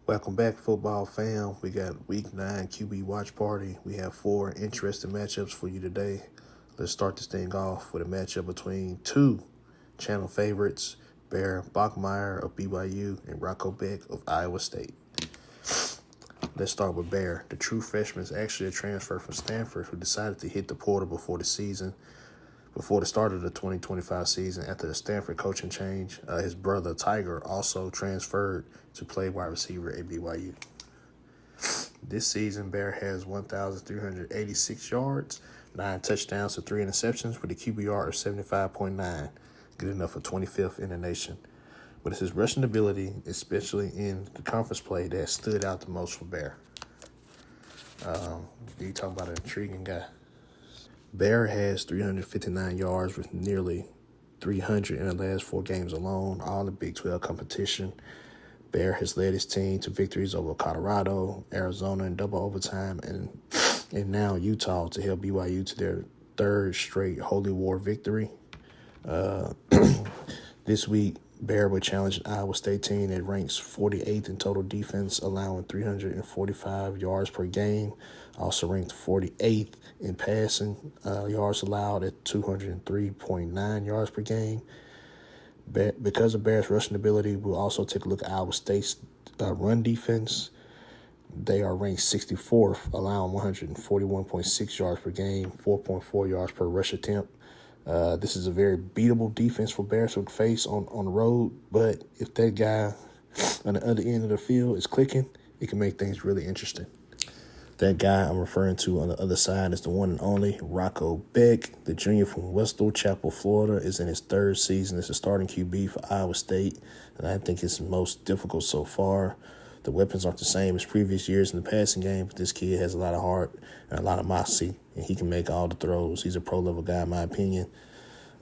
Welcome back, football fam. We got Week 9 QB Watch Party. We have 4 interesting matchups for you today. Let's start this thing off with a matchup between two channel favorites, Bear Bachmeier of BYU and Rocco Beck of Iowa State. Let's start with Bear. The true freshman is actually a transfer from Stanford who decided to hit the portal before the start of the 2025 season after the Stanford coaching change. His brother, Tiger, also transferred to play wide receiver at BYU. This season, Bear has 1,386 yards, 9 touchdowns to 3 interceptions with a QBR of 75.9, good enough for 25th in the nation. But it's his rushing ability, especially in the conference play, that stood out the most for Bear. You talking about an intriguing guy. Bear has 359 yards with nearly 300 in the last 4 games alone, all in the Big 12 competition. Bear has led his team to victories over Colorado, Arizona in double overtime, and now Utah to help BYU to their 3rd straight Holy War victory. This week, Bear will challenge an Iowa State team that ranks 48th in total defense, allowing 345 yards per game. Also ranked 48th in passing yards allowed at 203.9 yards per game. Because of Bear's rushing ability, we'll also take a look at Iowa State's run defense. They are ranked 64th, allowing 141.6 yards per game, 4.4 yards per rush attempt. This is a very beatable defense for Bears to face on the road, but if that guy on the other end of the field is clicking, it can make things really interesting. That guy I'm referring to on the other side is the one and only Rocco Beck. The junior from Westall Chapel, Florida, is in his 3rd season as a starting QB for Iowa State, and I think it's most difficult so far. The weapons aren't the same as previous years in the passing game, but this kid has a lot of heart and a lot of moxie, and he can make all the throws. He's a pro-level guy, in my opinion.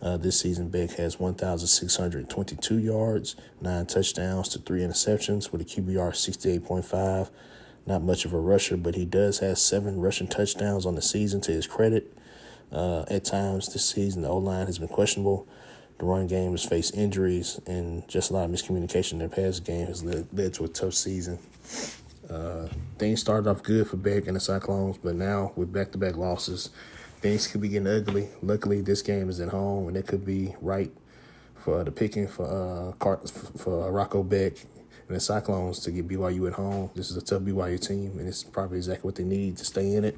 This season, Beck has 1,622 yards, 9 touchdowns to 3 interceptions with a QBR of 68.5. Not much of a rusher, but he does have 7 rushing touchdowns on the season to his credit. At times this season, the O-line has been questionable. The run game has faced injuries, and just a lot of miscommunication in the pass game has led to a tough season. Things started off good for Beck and the Cyclones, but now with back-to-back losses, things could be getting ugly. Luckily, this game is at home, and it could be right for the picking for Rocco Beck and the Cyclones to get BYU at home. This is a tough BYU team, and it's probably exactly what they need to stay in it.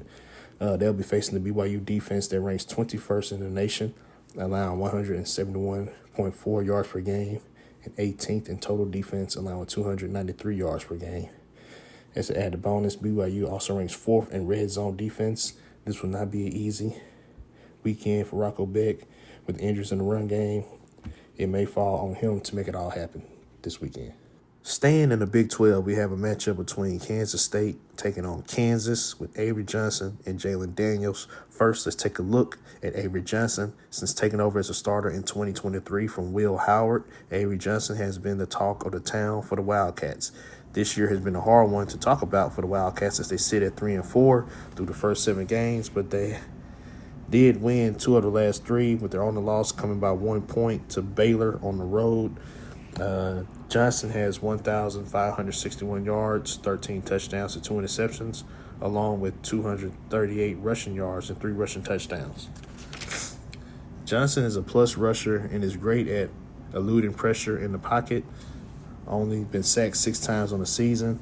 They'll be facing the BYU defense that ranks 21st in the nation, allowing 171.4 yards per game, and 18th in total defense, allowing 293 yards per game. As an added bonus, BYU also ranks 4th in red zone defense. This will not be an easy weekend for Rocco Beck. With injuries in the run game, it may fall on him to make it all happen this weekend. Staying in the Big 12, we have a matchup between Kansas State taking on Kansas with Avery Johnson and Jalen Daniels. First, let's take a look at Avery Johnson. Since taking over as a starter in 2023 from Will Howard, Avery Johnson has been the talk of the town for the Wildcats. This year has been a hard one to talk about for the Wildcats as they sit at 3-4 through the first 7 games, but they did win 2 of the last 3 with their only loss coming by 1 point to Baylor on the road. Johnson has 1,561 yards, 13 touchdowns to 2 interceptions, along with 238 rushing yards and 3 rushing touchdowns. Johnson is a plus rusher and is great at eluding pressure in the pocket. Only been sacked 6 times on the season.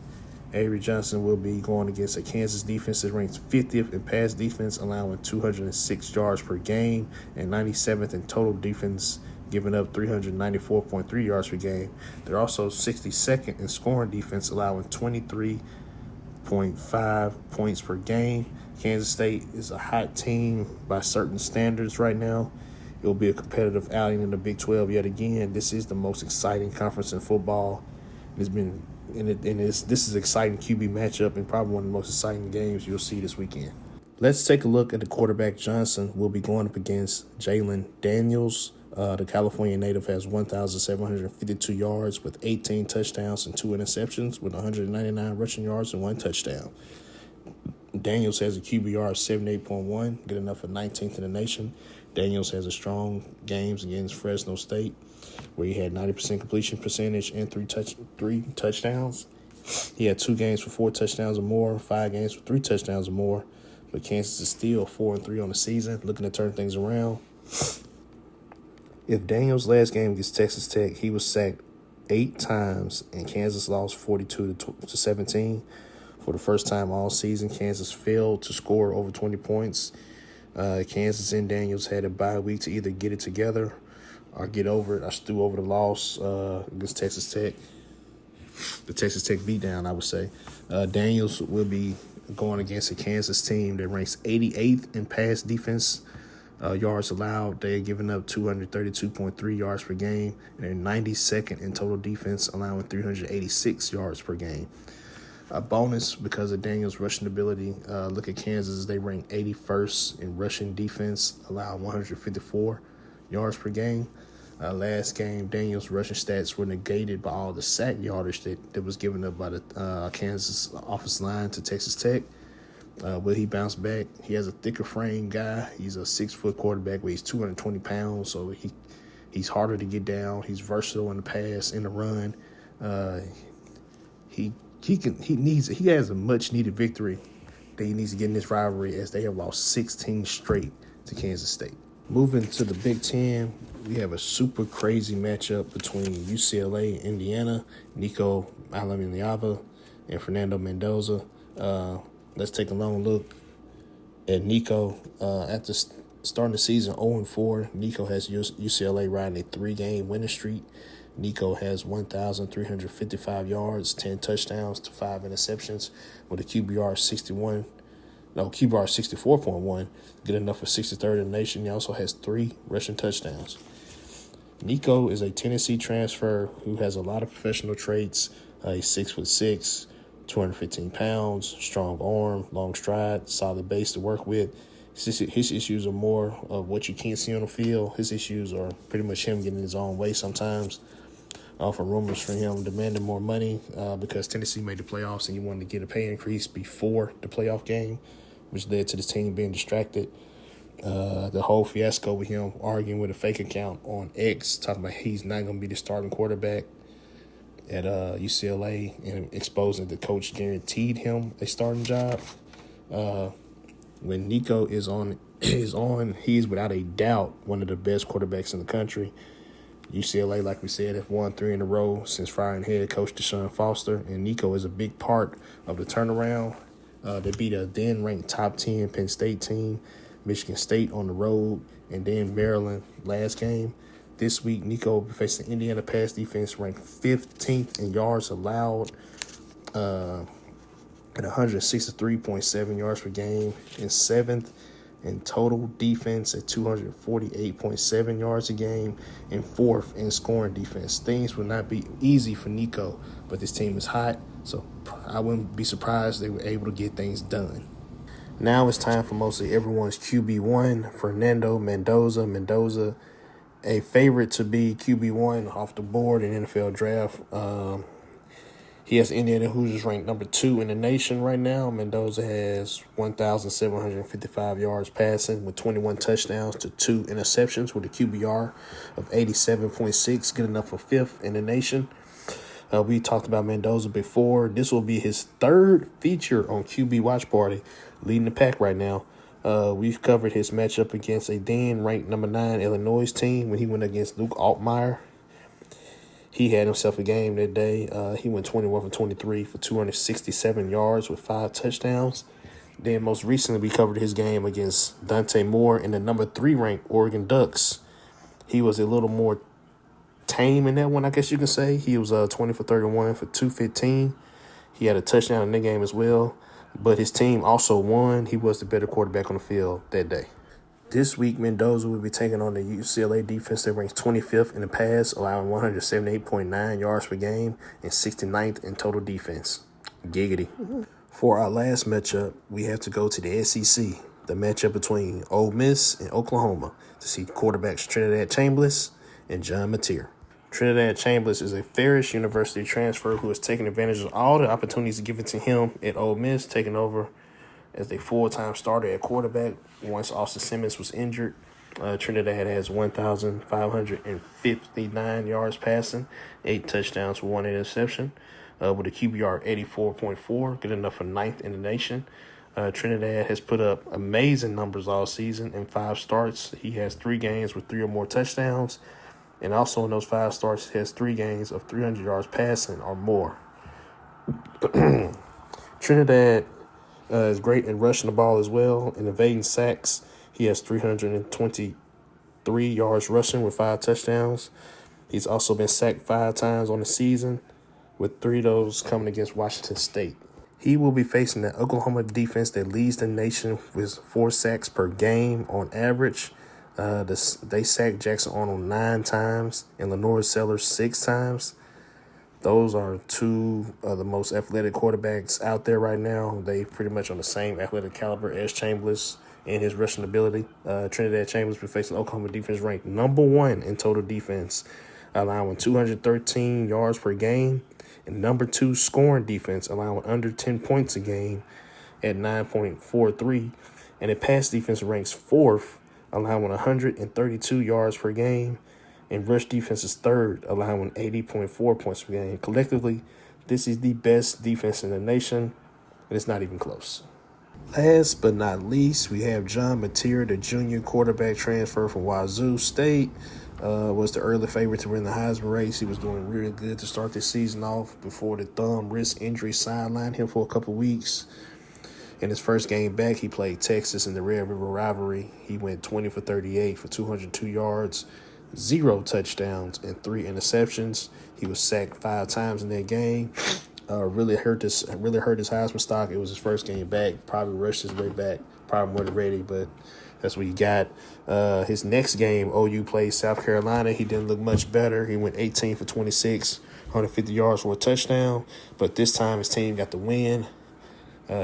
Avery Johnson will be going against a Kansas defense that ranks 50th in pass defense, allowing 206 yards per game, and 97th in total defense, giving up 394.3 yards per game. They're also 62nd in scoring defense, allowing 23.5 points per game. Kansas State is a hot team by certain standards right now. It will be a competitive outing in the Big 12 yet again. This is the most exciting conference in football. This is an exciting QB matchup and probably one of the most exciting games you'll see this weekend. Let's take a look at the quarterback. Johnson will be going up against Jalen Daniels. The California native has 1,752 yards with 18 touchdowns and 2 interceptions with 199 rushing yards and 1 touchdown. Daniels has a QBR of 78.1, good enough for 19th in the nation. Daniels has a strong games against Fresno State, where he had 90% completion percentage and three touchdowns. He had 2 games for 4 touchdowns or more, 5 games for 3 touchdowns or more. But Kansas is still 4-3 on the season, looking to turn things around. If Daniels' last game against Texas Tech, he was sacked 8 times, and Kansas lost 42-17. For the first time all season, Kansas failed to score over 20 points. Kansas and Daniels had a bye week to either get it together or get over it. I stew over the loss against Texas Tech. The Texas Tech beatdown, I would say. Daniels will be going against a Kansas team that ranks 88th in pass defense yards allowed. They're giving up 232.3 yards per game, and they're 92nd in total defense, allowing 386 yards per game. A bonus because of Daniels' rushing ability. Look at Kansas. They rank 81st in rushing defense, allowing 154 yards per game. Last game, Daniels' rushing stats were negated by all the sack yardage that was given up by the Kansas offensive line to Texas Tech. Will he bounce back? He has a thicker frame guy. He's a 6-foot quarterback, weighs 220 pounds, so he's harder to get down. He's versatile in the pass, in the run. He has a much needed victory that he needs to get in this rivalry, as they have lost 16 straight to Kansas State. Moving to the Big Ten, we have a super crazy matchup between UCLA, Indiana, Nico Iamaleava, and Fernando Mendoza. Let's take a long look at Nico. After starting the season 0-4, Nico has UCLA riding a 3-game winning streak. Nico has 1,355 yards, 10 touchdowns to 5 interceptions with a QBR 64.1, good enough for 63rd in the nation. He also has 3 rushing touchdowns. Nico is a Tennessee transfer who has a lot of professional traits. He's 6'6", 215 pounds, strong arm, long stride, solid base to work with. His issues are more of what you can't see on the field. His issues are pretty much him getting in his own way sometimes. Often rumors for him demanding more money because Tennessee made the playoffs and he wanted to get a pay increase before the playoff game, which led to the team being distracted. The whole fiasco with him arguing with a fake account on X, talking about he's not going to be the starting quarterback at UCLA, and exposing the coach guaranteed him a starting job. When Nico is on, he's without a doubt one of the best quarterbacks in the country. UCLA, like we said, have won 3 in a row since firing head coach Deshaun Foster, and Nico is a big part of the turnaround. They beat a then-ranked top 10 Penn State team, Michigan State on the road, and then Maryland last game. This week, Nico faced the Indiana pass defense, ranked 15th in yards allowed at 163.7 yards per game, and 7th in total defense at 248.7 yards a game, and 4th in scoring defense. Things will not be easy for Nico, but this team is hot, so I wouldn't be surprised they were able to get things done. Now it's time for mostly everyone's QB1, Fernando Mendoza, a favorite to be QB1 off the board in NFL draft. He has Indiana Hoosiers ranked number 2 in the nation right now. Mendoza has 1,755 yards passing with 21 touchdowns to 2 interceptions with a QBR of 87.6, good enough for 5th in the nation. We talked about Mendoza before. This will be his 3rd feature on QB Watch Party, leading the pack right now. We've covered his matchup against a then-ranked number 9 Illinois team when he went against Luke Altmaier. He had himself a game that day. He went 21 for 23 for 267 yards with 5 touchdowns. Then most recently we covered his game against Dante Moore in the number 3 ranked Oregon Ducks. He was a little more tame in that one, I guess you can say. He was 20 for 31 for 215. He had a touchdown in that game as well. But his team also won. He was the better quarterback on the field that day. This week, Mendoza will be taking on the UCLA defense that ranks 25th in the pass, allowing 178.9 yards per game and 69th in total defense. Giggity. For our last matchup, we have to go to the SEC, the matchup between Ole Miss and Oklahoma, to see quarterbacks Trinidad Chambliss and John Mateer. Trinidad Chambliss is a Ferris University transfer who has taken advantage of all the opportunities given to him at Ole Miss, taking over as a full-time starter at quarterback once Austin Simmons was injured. Trinidad has 1,559 yards passing, 8 touchdowns for 1 interception. with a QBR 84.4, good enough for 9th in the nation. Trinidad has put up amazing numbers all season in 5 starts. He has 3 games with 3 or more touchdowns. And also in those 5 starts, he has 3 games of 300 yards passing or more. Trinidad is great in rushing the ball as well. In evading sacks, he has 323 yards rushing with 5 touchdowns. He's also been sacked 5 times on the season, with 3 of those coming against Washington State. He will be facing the Oklahoma defense that leads the nation with 4 sacks per game on average. They sacked Jackson Arnold 9 times and Lenore Sellers 6 times. Those are 2 of the most athletic quarterbacks out there right now. They pretty much on the same athletic caliber as Chambers in his rushing ability. Trinidad Chambers will face the Oklahoma defense ranked number 1 in total defense, allowing 213 yards per game, and number 2 scoring defense, allowing under 10 points a game at 9.43, and in pass defense ranks 4th, allowing 132 yards per game, and rush defense is 3rd, allowing 80.4 points per game. Collectively, this is the best defense in the nation, and it's not even close. Last but not least, we have John Mateer, the junior quarterback transfer from Wazoo State. Was the early favorite to win the Heisman race. He was doing really good to start this season off before the thumb wrist injury sidelined him for a couple weeks. In his first game back, he played Texas in the Red River rivalry. He went 20 for 38 for 202 yards, 0 touchdowns, and 3 interceptions. He was sacked 5 times in that game. Really hurt his Heisman stock. It was his first game back. Probably rushed his way back. Probably wasn't ready, but that's what he got. His next game, OU played South Carolina. He didn't look much better. He went 18 for 26, 150 yards for a touchdown. But this time his team got the win.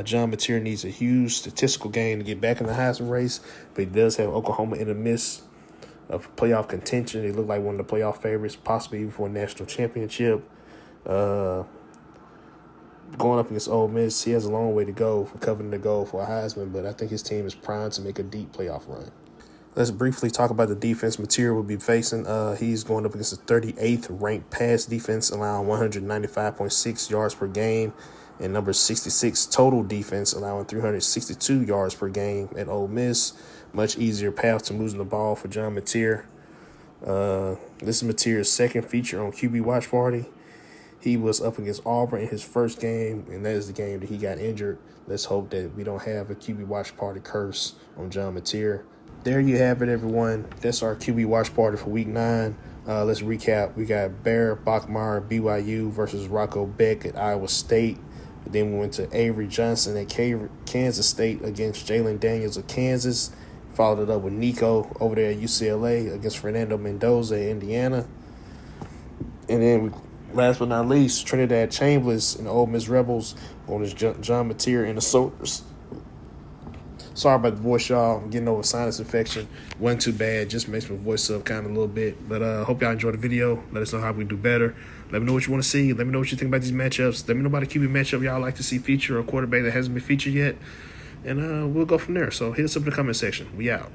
John Mateer needs a huge statistical game to get back in the Heisman race, but he does have Oklahoma in the midst of playoff contention. They look like one of the playoff favorites, possibly even for a national championship. Going up against Ole Miss, he has a long way to go for covering the goal for a Heisman, but I think his team is primed to make a deep playoff run. Let's briefly talk about the defense Mateer will be facing. He's going up against the 38th ranked pass defense, allowing 195.6 yards per game, and number 66 total defense, allowing 362 yards per game at Ole Miss. Much easier path to losing the ball for John Mateer. This is Mateer's second feature on QB Watch Party. He was up against Auburn in his first game, and that is the game that he got injured. Let's hope that we don't have a QB Watch Party curse on John Mateer. There you have it, everyone. That's our QB Watch Party for Week 9. Let's recap. We got Bear Bachmeier, BYU versus Rocco Beck at Iowa State. Then we went to Avery Johnson at Kansas State against Jalen Daniels of Kansas. Followed it up with Nico over there at UCLA against Fernando Mendoza at Indiana. And then last but not least, Trinidad Chambers and the Ole Miss Rebels on this John Mateer and the Soldiers. Sorry about the voice, y'all. I'm getting over sinus infection. Wasn't too bad. Just makes my voice up kind of a little bit. But hope y'all enjoyed the video. Let us know how we do better. Let me know what you want to see. Let me know what you think about these matchups. Let me know about a QB matchup y'all like to see feature or a quarterback that hasn't been featured yet. And we'll go from there. So hit us up in the comment section. We out.